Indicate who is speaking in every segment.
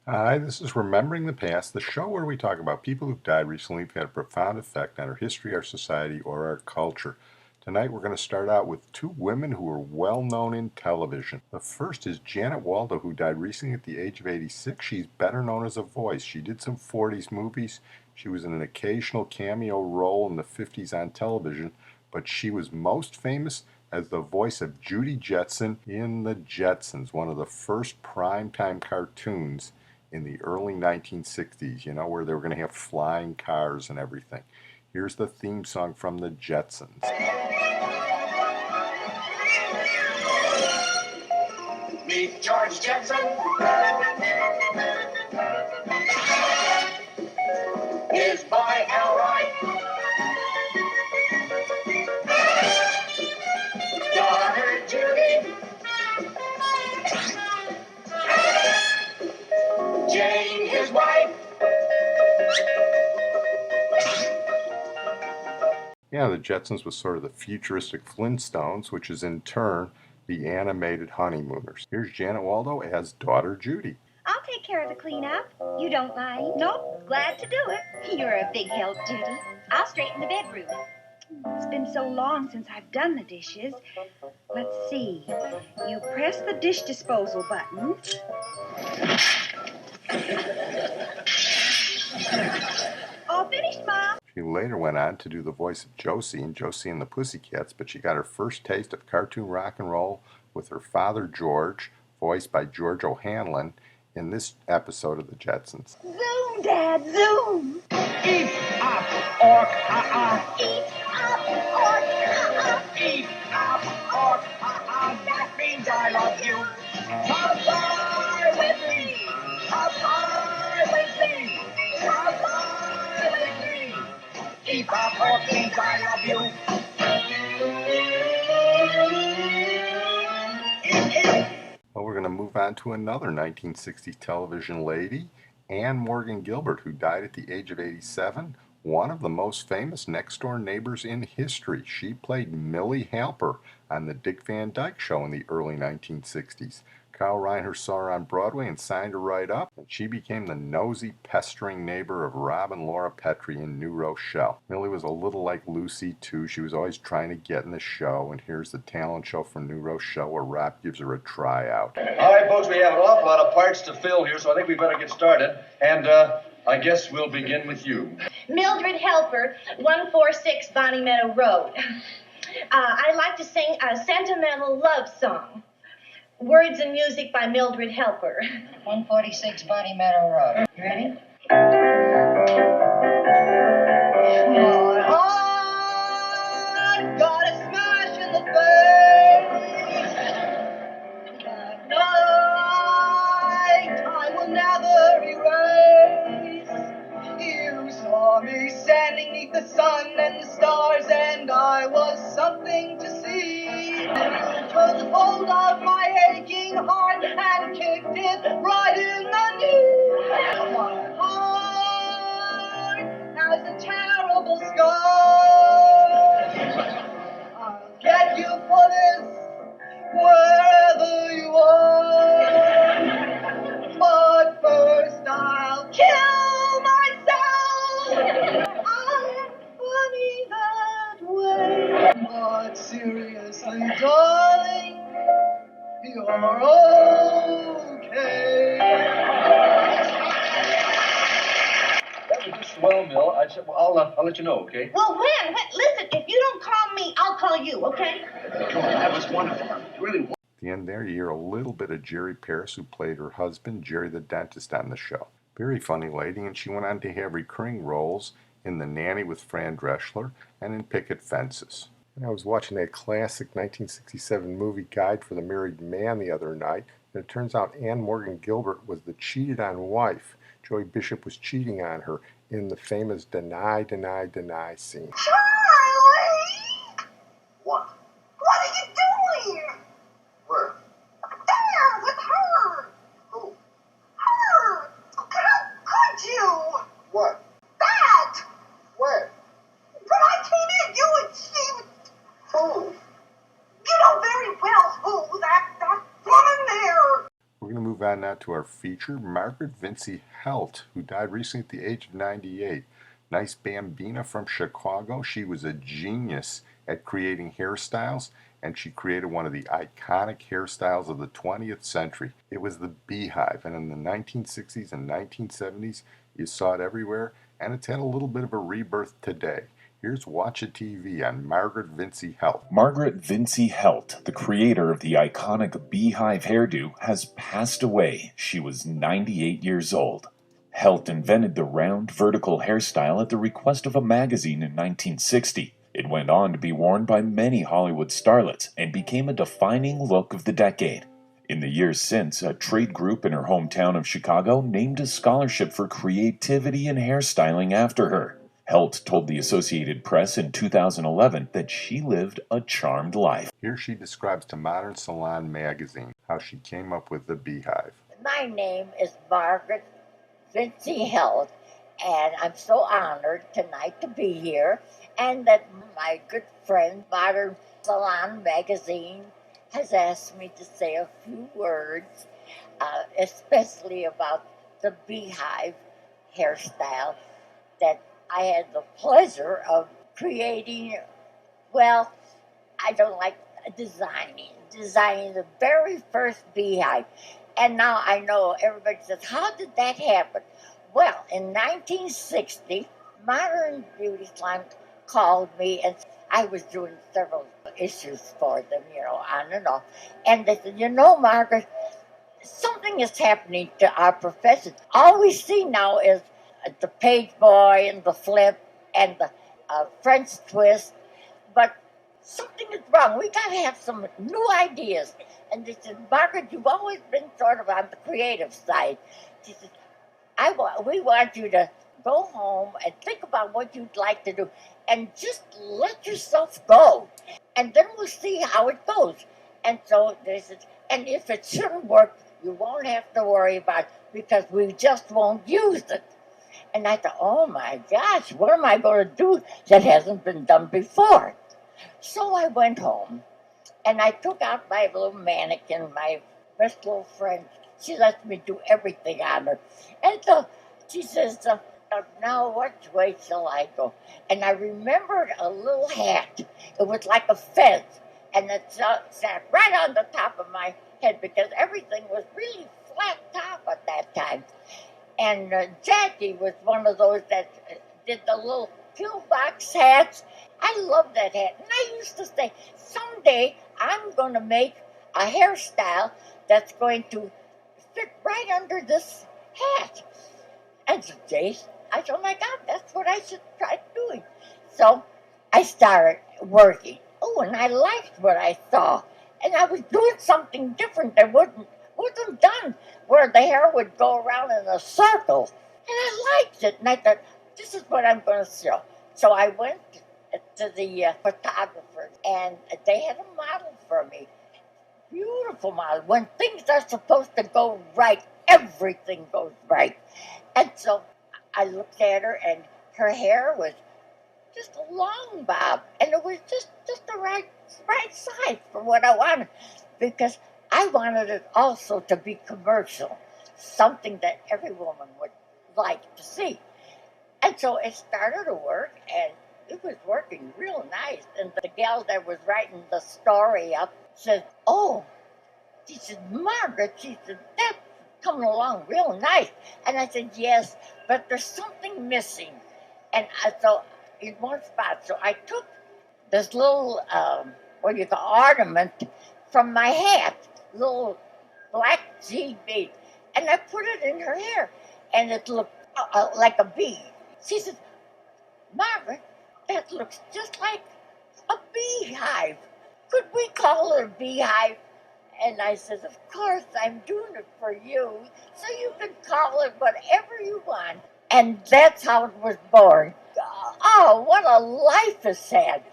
Speaker 1: Hi, this is Remembering the Past, the show where we talk about people who've died recently who've had a profound effect on our history, our society, or our culture. Tonight we're going to start out with two women who are well known in television. The first is Janet Waldo, who died recently at the age of 86. She's better known as a voice. She did some 40s movies. She was in an occasional cameo role in the 50s on television, but she was most famous as the voice of Judy Jetson in the Jetsons, one of the first primetime cartoons in the early 1960s, where they were going to have flying cars and everything. Here's the theme song from the Jetsons.
Speaker 2: Meet George Jetson. His boy Elroy. Daughter Judy. Jane, his wife.
Speaker 1: Yeah, the Jetsons was sort of the futuristic Flintstones, which is in turn the animated Honeymooners. Here's Janet Waldo as daughter Judy.
Speaker 3: I'll take care of the cleanup. You don't mind? Nope, glad to do it. You're a big help, Judy. I'll straighten the bedroom. It's been so long since I've done the dishes. Let's see. You press the dish disposal button. All finished, Mom.
Speaker 1: She later went on to do the voice of Josie in Josie and the Pussycats, but she got her first taste of cartoon rock and roll with her father George, voiced by George O'Hanlon, in this episode of the Jetsons.
Speaker 3: Zoom, Dad, zoom.
Speaker 2: Eep, up, ork, ha-ha.
Speaker 3: Eat up, or
Speaker 2: Eep, up, ork, ha-ha. That means I love you. Come fly with me. Come fly with me. Come fly with me. Eep, up, ork means I love you. Eep, eep.
Speaker 1: Well, we're going to move on to another 1960s television lady, Morgan Guilbert, who died at the age of 87, one of the most famous next-door neighbors in history. She played Millie Halper on the Dick Van Dyke Show in the early 1960s. Kyle Reinhart saw her on Broadway and signed her right up, and she became the nosy, pestering neighbor of Rob and Laura Petrie in New Rochelle. Millie was a little like Lucy, too. She was always trying to get in the show, and here's the talent show from New Rochelle where Rob gives her a tryout.
Speaker 4: All right, folks, we have an awful lot of parts to fill here, so I think we better get started. And I guess we'll begin with you.
Speaker 5: Mildred Helper, 146 Bonnie Meadow Road. I'd like to sing a sentimental love song. Words and music by Mildred Helper.
Speaker 6: 146 Bonnie Meadow Road. You ready?
Speaker 5: My heart got a smash in the face. That night I will never erase. You saw me standing neath the sun and the stars, and I was something to see. And you took hold of my aching heart and kicked it right in the knee. My heart has a terrible scar. I'll get you for this wherever you are. But first I'll kill myself. I'm funny that way. But seriously, darling, you're okay.
Speaker 4: That was just swell, Mill. I'll let you know, okay?
Speaker 5: Well, when? Listen, if you don't call me, I'll call you, okay?
Speaker 4: Come on, that was wonderful. Really wonderful.
Speaker 1: At the end there, you hear a little bit of Jerry Paris, who played her husband, Jerry the dentist, on the show. Very funny lady, and she went on to have recurring roles in The Nanny with Fran Drescher and in Picket Fences. And I was watching that classic 1967 movie Guide for the Married Man the other night, and it turns out Morgan Guilbert was the cheated-on wife. Joey Bishop was cheating on her in the famous Deny, Deny, Deny scene.
Speaker 7: Charlie! What? What are you doing? Where? There, with her. Who? Her. How could you? What? That. Where? When I came in, you and she. Who? You know very well who. That woman there.
Speaker 1: We're going to move on on now to our feature, Margaret Vinci Heldt, who died recently at the age of 98. Nice bambina from Chicago. She was a genius at creating hairstyles, and she created one of the iconic hairstyles of the 20th century. It was the Beehive, and in the 1960s and 1970s, you saw it everywhere, and it's had a little bit of a rebirth today. Here's Watch a TV on Margaret Vinci Heldt.
Speaker 8: Margaret Vinci Heldt, the creator of the iconic Beehive hairdo, has passed away. She was 98 years old. Heldt invented the round, vertical hairstyle at the request of a magazine in 1960. It went on to be worn by many Hollywood starlets and became a defining look of the decade. In the years since, a trade group in her hometown of Chicago named a scholarship for creativity in hairstyling after her. Heldt told the Associated Press in 2011 that she lived a charmed life.
Speaker 1: Here she describes to Modern Salon magazine how she came up with the Beehive.
Speaker 9: My name is Margaret Vinci Heldt, and I'm so honored tonight to be here, and that my good friend, Modern Salon magazine, has asked me to say a few words, especially about the Beehive hairstyle that I had the pleasure of creating. Well, I don't like designing the very first Beehive. And now I know everybody says, how did that happen? Well, in 1960, Modern Beauty Salon called me, and I was doing several issues for them, on and off. And they said, Margaret, something is happening to our profession. All we see now is the page boy and the flip and the French twist, but something is wrong. We got to have some new ideas. And they said, Margaret, you've always been sort of on the creative side. She said, we want you to go home and think about what you'd like to do and just let yourself go. And then we'll see how it goes. And so they said, and if it shouldn't work, you won't have to worry about it because we just won't use it. And I thought, oh my gosh, what am I going to do that hasn't been done before? So I went home and I took out my little mannequin, my best little friend. She lets me do everything on her. And so she says, now which way shall I go? And I remembered a little hat. It was like a fez. And it sat right on the top of my head because everything was really flat top at that time. And Jackie was one of those that did the little pillbox hats. I love that hat. And I used to say, someday I'm going to make a hairstyle that's going to fit right under this hat. And today, I said, oh my God, that's what I should try doing. So I started working. Oh, and I liked what I saw. And I was doing something different that wasn't done, where the hair would go around in a circle. And I liked it. And I thought, this is what I'm going to show. So I went to the photographer, and they had a model for me. Beautiful model. When things are supposed to go right, everything goes right. And so I looked at her, and her hair was just a long bob, and it was just the right size for what I wanted, because I wanted it also to be commercial, something that every woman would like to see. And so it started to work, and it was working real nice. And the gal that was writing the story up said, oh, she said, Margaret, she said, that's coming along real nice. And I said, yes, but there's something missing. And so in one spot, so I took this little, ornament from my hat, little black G bead, and I put it in her hair, and it looked like a bead. She said, Margaret, that looks just like a beehive. Could we call her Beehive? And I said, of course, I'm doing it for you, so you can call it whatever you want. And that's how it was born. Oh, what a life it's had.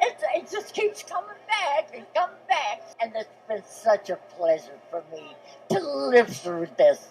Speaker 9: It just keeps coming back and coming back. And it's been such a pleasure for me to live through this.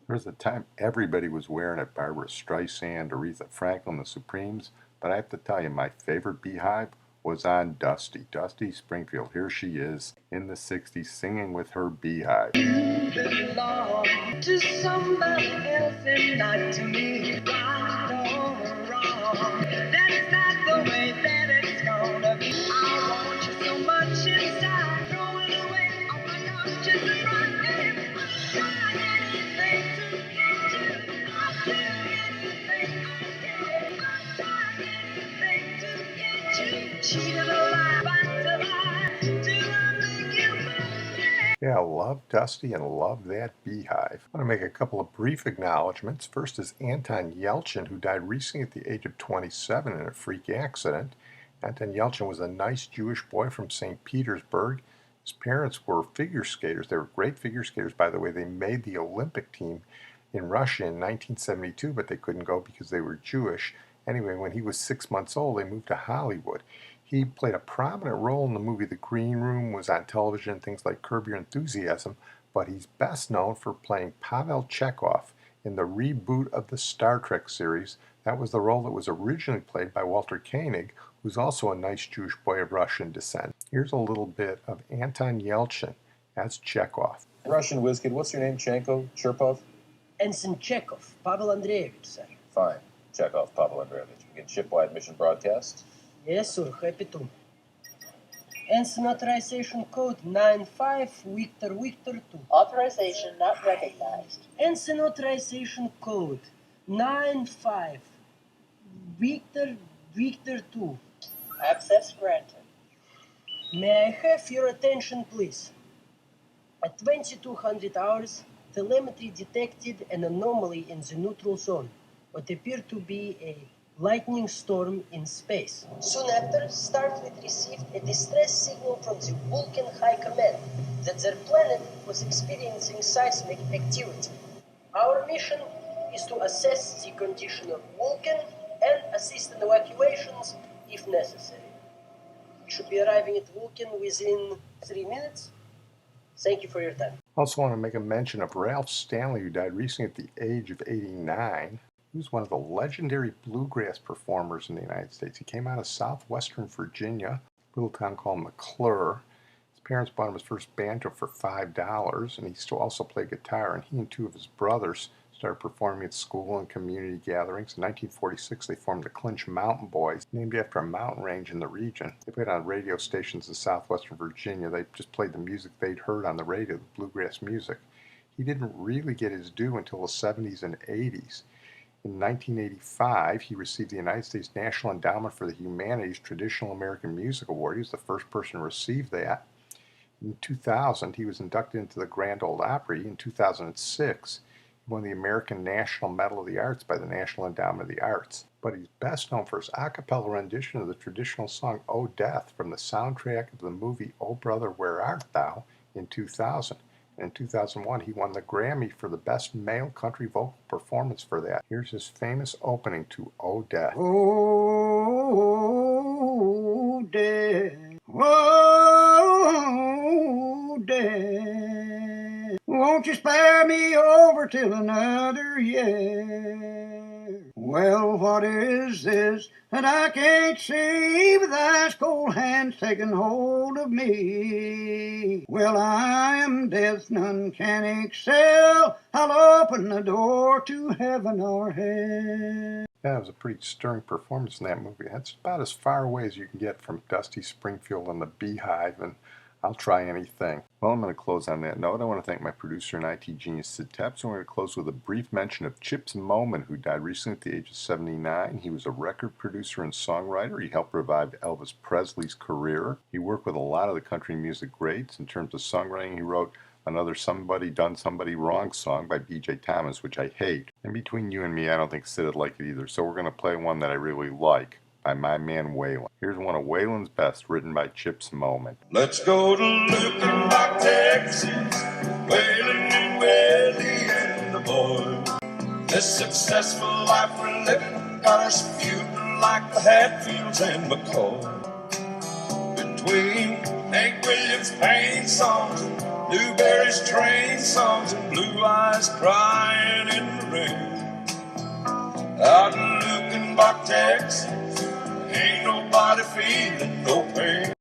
Speaker 1: There was a time everybody was wearing it, Barbra Streisand, Aretha Franklin, the Supremes, but I have to tell you, my favorite Beehive was on Dusty Springfield. Here she is in the 60s singing with her Beehive.
Speaker 5: You belong to somebody else and not to me. Right or wrong, that's not the way that it's gonna be. I want you so much inside, throwing away all my conscience and pride. I'll try anything to get you. I'll do anything I can. I'll try anything to get you. Cheating a lie, but a lie, till I make you mine.
Speaker 1: Yeah, love Dusty and love that Beehive. I want to make a couple of brief acknowledgments. First is Anton Yelchin, who died recently at the age of 27 in a freak accident. Anton Yelchin was a nice Jewish boy from St. Petersburg. His parents were figure skaters. They were great figure skaters, by the way. They made the Olympic team in Russia in 1972, but they couldn't go because they were Jewish. Anyway, when he was 6 months old, they moved to Hollywood. He played a prominent role in the movie The Green Room, was on television, things like Curb Your Enthusiasm, but he's best known for playing Pavel Chekhov in the reboot of the Star Trek series. That was the role that was originally played by Walter Koenig, who's also a nice Jewish boy of Russian descent. Here's a little bit of Anton Yelchin as Chekhov.
Speaker 10: Russian whiz kid, what's your name? Cherpov?
Speaker 11: Ensign Chekov, Pavel Andreevich, sir.
Speaker 10: Fine. Chekov, Pavel Andreevich. Begin shipwide mission broadcast.
Speaker 11: Yes, sir, happy to. Ensign authorization code 95 Victor 2.
Speaker 9: Authorization not recognized.
Speaker 11: Ensign authorization code 95 Victor 2.
Speaker 9: Access granted.
Speaker 11: May I have your attention, please? At 2200 hours, telemetry detected an anomaly in the neutral zone, what appeared to be a lightning storm in space. Soon after, Starfleet received a distress signal from the Vulcan High Command that their planet was experiencing seismic activity. Our mission is to assess the condition of Vulcan and assist in evacuations if necessary. We should be arriving at Vulcan within 3 minutes. Thank you for your time.
Speaker 1: Also want to make a mention of Ralph Stanley, who died recently at the age of 89. He was one of the legendary bluegrass performers in the United States. He came out of southwestern Virginia, a little town called McClure. His parents bought him his first banjo for $5, and he still also played guitar. And he and two of his brothers started performing at school and community gatherings. In 1946, they formed the Clinch Mountain Boys, named after a mountain range in the region. They played on radio stations in southwestern Virginia. They just played the music they'd heard on the radio, the bluegrass music. He didn't really get his due until the 70s and 80s. In 1985, he received the United States National Endowment for the Humanities Traditional American Music Award. He was the first person to receive that. In 2000, he was inducted into the Grand Ole Opry. In 2006, he won the American National Medal of the Arts by the National Endowment of the Arts. But he's best known for his a cappella rendition of the traditional song "Oh Death" from the soundtrack of the movie "Oh Brother, Where Art Thou" in 2000. In 2001, he won the Grammy for the Best Male Country Vocal Performance for that. Here's his famous opening to "Oh Death."
Speaker 12: Oh, death. Oh, death. Won't you spare me over till another year? Well, what is this that I can't see with ice cold hands taking hold of me? Well, I am death, none can excel. I'll open the door to heaven or hell.
Speaker 1: That was a pretty stirring performance in that movie. That's about as far away as you can get from Dusty Springfield and the Beehive, and I'll try anything. Well, I'm going to close on that note. I want to thank my producer and IT genius, Sid Tepps. I'm going to close with a brief mention of Chips Moman, who died recently at the age of 79. He was a record producer and songwriter. He helped revive Elvis Presley's career. He worked with a lot of the country music greats. In terms of songwriting, he wrote another Somebody Done Somebody Wrong song by B.J. Thomas, which I hate. And between you and me, I don't think Sid would like it either. So we're going to play one that I really like, by my man Waylon. Here's one of Waylon's best, written by Chips Moman.
Speaker 13: Let's go to Luckenbach, Texas, Waylon and Willie and the boys. This successful life we're living got us feuding like the Hatfields and McCoy. Between Hank Williams' pain songs, Newberry's train songs, and Blue Eyes crying in the rain. Out in Luckenbach, Texas, Ain't nobody feeling no pain.